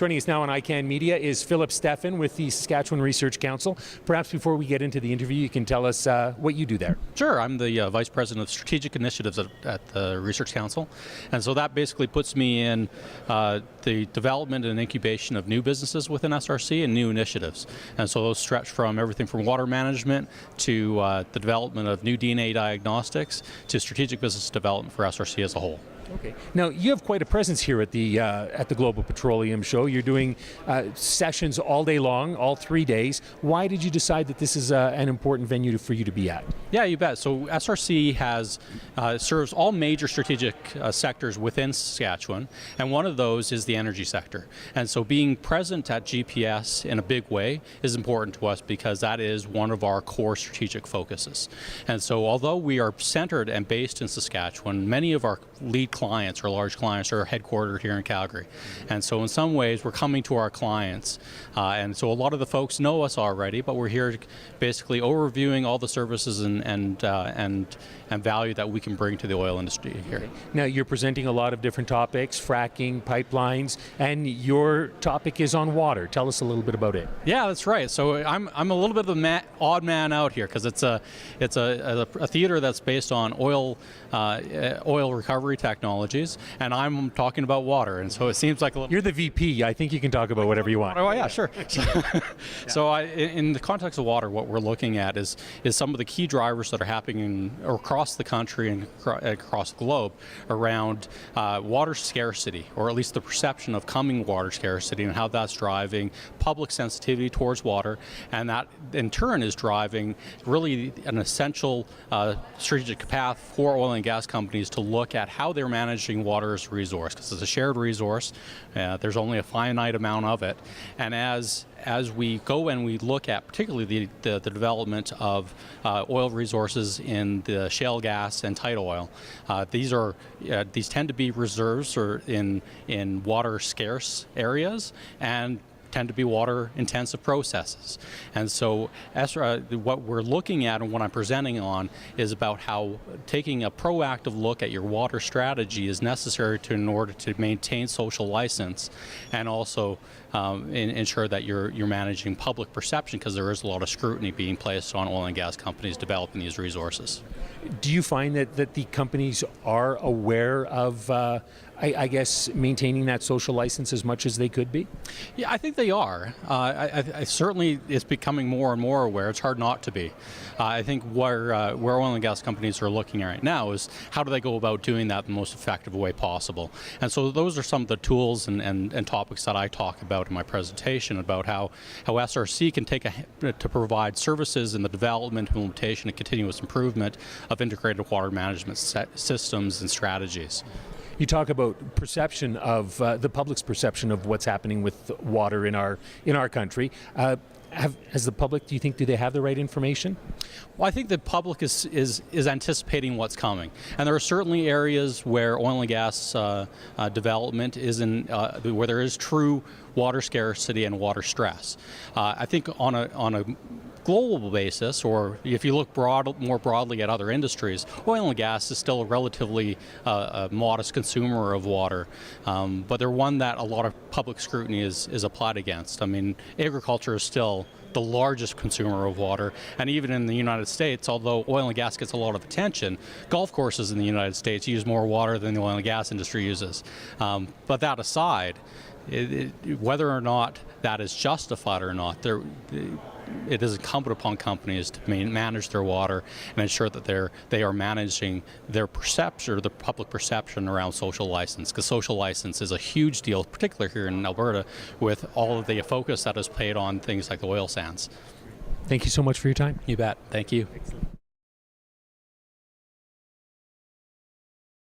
Joining us now on ICANN Media is Phillip Stephan with the Saskatchewan Research Council. Perhaps before we get into the interview, you can tell us what you do there. Sure, I'm the Vice President of Strategic Initiatives at the Research Council, and so that basically puts me in the development and incubation of new businesses within SRC and new initiatives. And so those stretch from everything from water management to the development of new DNA diagnostics to strategic business development for SRC as a whole. Okay. Now, you have quite a presence here at the Global Petroleum Show. You're doing sessions all day long, all 3 days. Why did you decide that this is an important venue for you to be at? Yeah, you bet. So SRC serves all major strategic sectors within Saskatchewan, and one of those is the energy sector. And so being present at GPS in a big way is important to us because that is one of our core strategic focuses. And so although we are centered and based in Saskatchewan, many of our lead clients or large clients are headquartered here in Calgary. And so in some ways we're coming to our clients. And so a lot of the folks know us already, but we're here basically overviewing all the services and value that we can bring to the oil industry here. Okay. Now you're presenting a lot of different topics, fracking, pipelines, and your topic is on water. Tell us a little bit about it. Yeah, that's right. So I'm a little bit of the odd man out here because it's a theater that's based on oil recovery technologies, and I'm talking about water, and so it seems like a little... You're the VP. I think you can talk about whatever you want. Oh yeah, sure. So in the context of water, what we're looking at is some of the key drivers that are happening across the country and across the globe around water scarcity, or at least the perception of coming water scarcity, and how that's driving public sensitivity towards water, and that in turn is driving really an essential strategic path for oil and gas companies to look at how they're managing water as a resource, because it's a shared resource. There's only a finite amount of it, and as we go and we look at particularly the development of oil resources in the shale gas and tight oil, these tend to be reserves or in water scarce areas and tend to be water intensive processes. And so what we're looking at and what I'm presenting on is about how taking a proactive look at your water strategy is necessary in order to maintain social license and also ensure that you're managing public perception, because there is a lot of scrutiny being placed on oil and gas companies developing these resources. Do you find that the companies are aware of I guess maintaining that social license as much as they could be? Yeah, I think they are. I certainly it's becoming more and more aware. It's hard not to be. I think where oil and gas companies are looking at right now is how do they go about doing that in the most effective way possible. And so those are some of the tools and topics that I talk about in my presentation about how SRC can to provide services in the development, implementation, and continuous improvement of integrated water management systems and strategies. You talk about perception of the public's perception of what's happening with water in our country. Has the public, do you think, do they have the right information? Well, I think the public is anticipating what's coming, and there are certainly areas where oil and gas development is where there is true water scarcity and water stress. I think on a global basis, or if you look more broadly at other industries, oil and gas is still a relatively modest consumer of water, but they're one that a lot of public scrutiny is applied against. I mean, agriculture is still the largest consumer of water, and even in the United States, although oil and gas gets a lot of attention, golf courses in the United States use more water than the oil and gas industry uses. But that aside, whether or not that is justified or not, it is incumbent upon companies to manage their water and ensure that they are managing their perception, or the public perception around social license, because social license is a huge deal, particularly here in Alberta, with all of the focus that is paid on things like the oil sands. Thank you so much for your time. You bet. Thank you. Excellent.